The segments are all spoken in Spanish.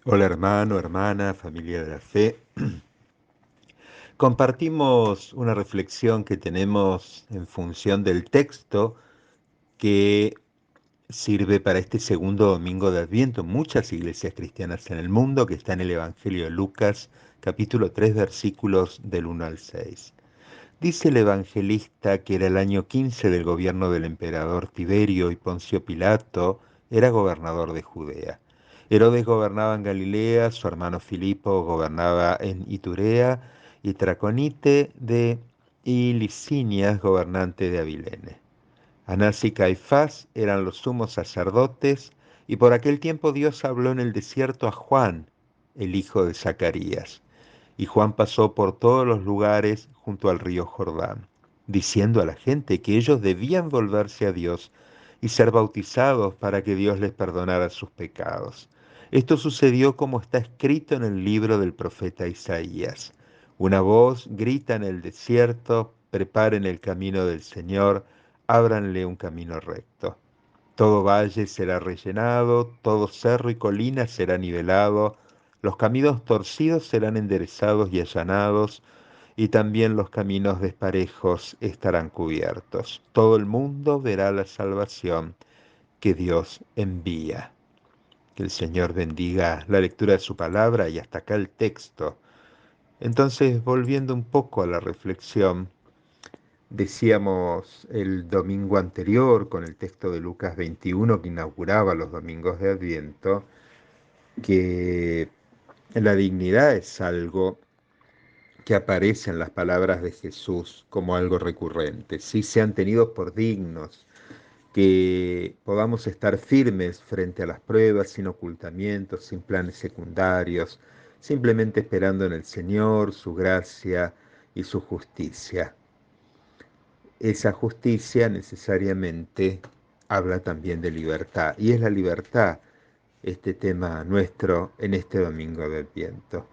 Hola hermano, hermana, familia de la fe. Compartimos una reflexión que tenemos en función del texto que sirve para este segundo domingo de Adviento en muchas iglesias cristianas en el mundo, que está en el Evangelio de Lucas, capítulo 3, versículos del 1 al 6. Dice el evangelista que era el año 15 del gobierno del emperador Tiberio y Poncio Pilato era gobernador de Judea. Herodes gobernaba en Galilea, su hermano Filipo gobernaba en Iturea y Traconite y Licinias gobernante de Abilene. Anás y Caifás eran los sumos sacerdotes, y por aquel tiempo Dios habló en el desierto a Juan, el hijo de Zacarías. Y Juan pasó por todos los lugares junto al río Jordán, diciendo a la gente que ellos debían volverse a Dios y ser bautizados para que Dios les perdonara sus pecados. Esto sucedió como está escrito en el libro del profeta Isaías. Una voz grita en el desierto: preparen el camino del Señor, ábranle un camino recto. Todo valle será rellenado, todo cerro y colina será nivelado, los caminos torcidos serán enderezados y allanados, y también los caminos desparejos estarán cubiertos. Todo el mundo verá la salvación que Dios envía. Que el Señor bendiga la lectura de su palabra y hasta acá el texto. Entonces, volviendo un poco a la reflexión, decíamos el domingo anterior con el texto de Lucas 21 que inauguraba los domingos de Adviento, que la dignidad es algo que aparece en las palabras de Jesús como algo recurrente. Sí sean tenidos por dignos, que podamos estar firmes frente a las pruebas, sin ocultamientos, sin planes secundarios, simplemente esperando en el Señor, su gracia y su justicia. Esa justicia necesariamente habla también de libertad, y es la libertad este tema nuestro en este domingo de Adviento.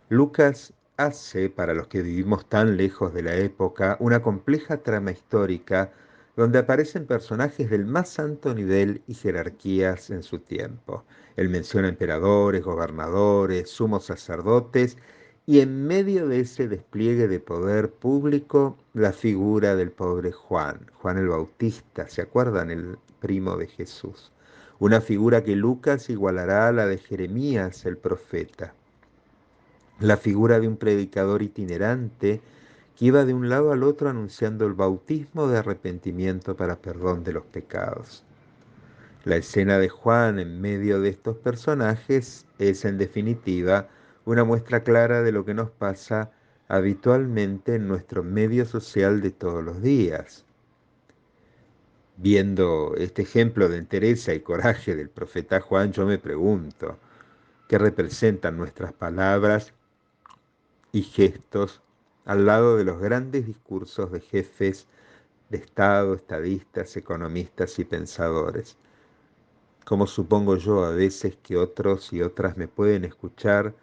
Lucas hace, para los que vivimos tan lejos de la época, una compleja trama histórica donde aparecen personajes del más santo nivel y jerarquías en su tiempo. Él menciona emperadores, gobernadores, sumos sacerdotes, y en medio de ese despliegue de poder público, la figura del pobre Juan, Juan el Bautista, ¿se acuerdan? El primo de Jesús. Una figura que Lucas igualará a la de Jeremías el profeta, la figura de un predicador itinerante que iba de un lado al otro anunciando el bautismo de arrepentimiento para perdón de los pecados. La escena de Juan en medio de estos personajes es, en definitiva, una muestra clara de lo que nos pasa habitualmente en nuestro medio social de todos los días. Viendo este ejemplo de entereza y coraje del profeta Juan, yo me pregunto, ¿qué representan nuestras palabras y gestos al lado de los grandes discursos de jefes de Estado, estadistas, economistas y pensadores? Como supongo yo a veces que otros y otras me pueden escuchar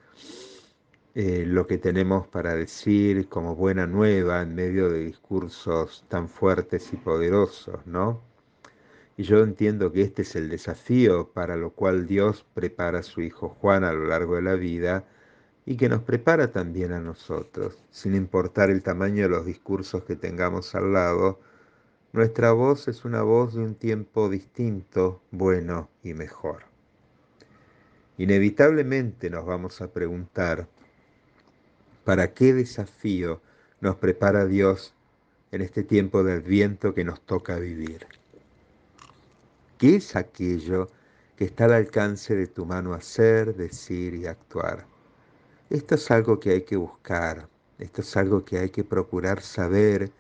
lo que tenemos para decir como buena nueva en medio de discursos tan fuertes y poderosos, ¿no? Y yo entiendo que este es el desafío para lo cual Dios prepara a su Hijo Juan a lo largo de la vida, y que nos prepara también a nosotros, sin importar el tamaño de los discursos que tengamos al lado. Nuestra voz es una voz de un tiempo distinto, bueno y mejor. Inevitablemente nos vamos a preguntar, ¿para qué desafío nos prepara Dios en este tiempo de Adviento que nos toca vivir? ¿Qué es aquello que está al alcance de tu mano hacer, decir y actuar? Esto es algo que hay que buscar, esto es algo que hay que procurar saber,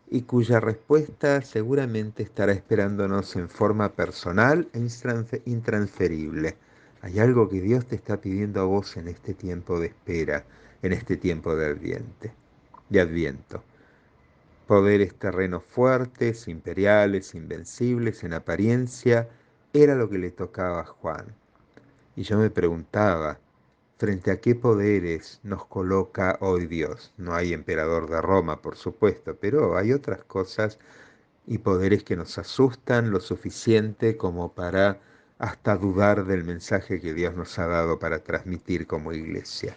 y cuya respuesta seguramente estará esperándonos en forma personal e intransferible. Hay algo que Dios te está pidiendo a vos en este tiempo de espera, en este tiempo de Adviento. Poderes terrenos fuertes, imperiales, invencibles en apariencia, era lo que le tocaba a Juan. Y yo me preguntaba, ¿frente a qué poderes nos coloca hoy Dios? No hay emperador de Roma, por supuesto, pero hay otras cosas y poderes que nos asustan lo suficiente como para hasta dudar del mensaje que Dios nos ha dado para transmitir como iglesia.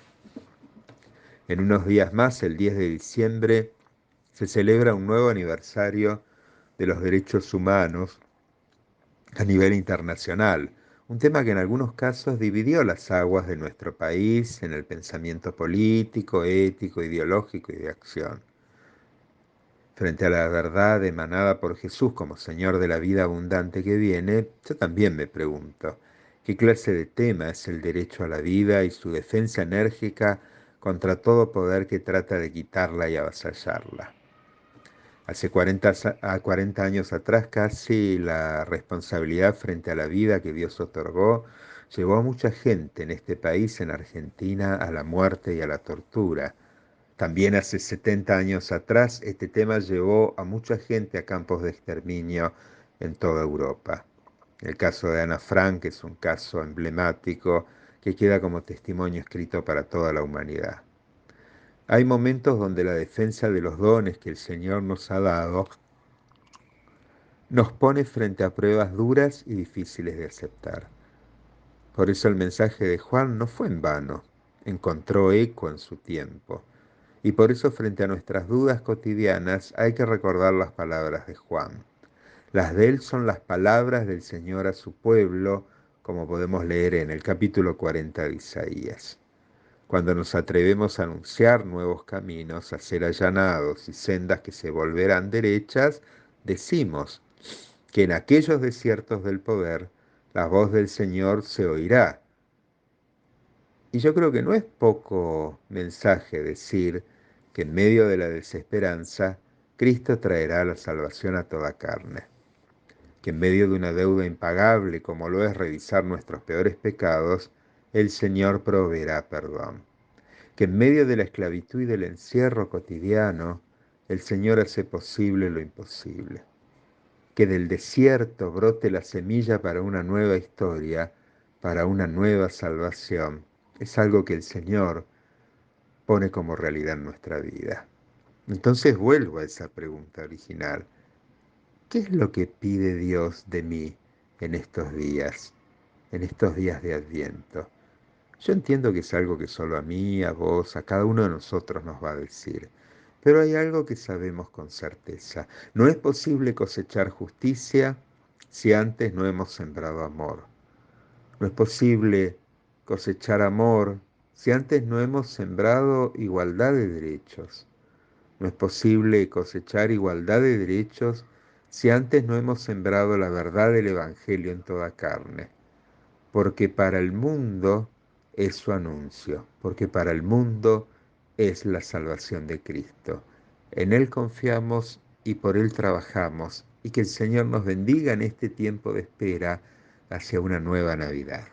En unos días más, el 10 de diciembre, se celebra un nuevo aniversario de los derechos humanos a nivel internacional, un tema que en algunos casos dividió las aguas de nuestro país en el pensamiento político, ético, ideológico y de acción. Frente a la verdad emanada por Jesús como Señor de la vida abundante que viene, yo también me pregunto, ¿qué clase de tema es el derecho a la vida y su defensa enérgica contra todo poder que trata de quitarla y avasallarla? Hace 40 años atrás casi la responsabilidad frente a la vida que Dios otorgó llevó a mucha gente en este país, en Argentina, a la muerte y a la tortura. También hace 70 años atrás este tema llevó a mucha gente a campos de exterminio en toda Europa. El caso de Ana Frank es un caso emblemático que queda como testimonio escrito para toda la humanidad. Hay momentos donde la defensa de los dones que el Señor nos ha dado nos pone frente a pruebas duras y difíciles de aceptar. Por eso el mensaje de Juan no fue en vano, encontró eco en su tiempo. Y por eso frente a nuestras dudas cotidianas hay que recordar las palabras de Juan. Las de él son las palabras del Señor a su pueblo, como podemos leer en el capítulo 40 de Isaías. Cuando nos atrevemos a anunciar nuevos caminos, a ser allanados y sendas que se volverán derechas, decimos que en aquellos desiertos del poder la voz del Señor se oirá. Y yo creo que no es poco mensaje decir que en medio de la desesperanza, Cristo traerá la salvación a toda carne, que en medio de una deuda impagable como lo es revisar nuestros peores pecados, el Señor proveerá perdón, que en medio de la esclavitud y del encierro cotidiano, el Señor hace posible lo imposible, que del desierto brote la semilla para una nueva historia, para una nueva salvación. Es algo que el Señor pone como realidad en nuestra vida. Entonces vuelvo a esa pregunta original. ¿Qué es lo que pide Dios de mí en estos días de Adviento? Yo entiendo que es algo que solo a mí, a vos, a cada uno de nosotros nos va a decir. Pero hay algo que sabemos con certeza. No es posible cosechar justicia si antes no hemos sembrado amor. No es posible cosechar amor si antes no hemos sembrado igualdad de derechos. No es posible cosechar igualdad de derechos si antes no hemos sembrado la verdad del Evangelio en toda carne. Porque para el mundo es su anuncio, porque para el mundo es la salvación de Cristo. En Él confiamos y por Él trabajamos, y que el Señor nos bendiga en este tiempo de espera hacia una nueva Navidad.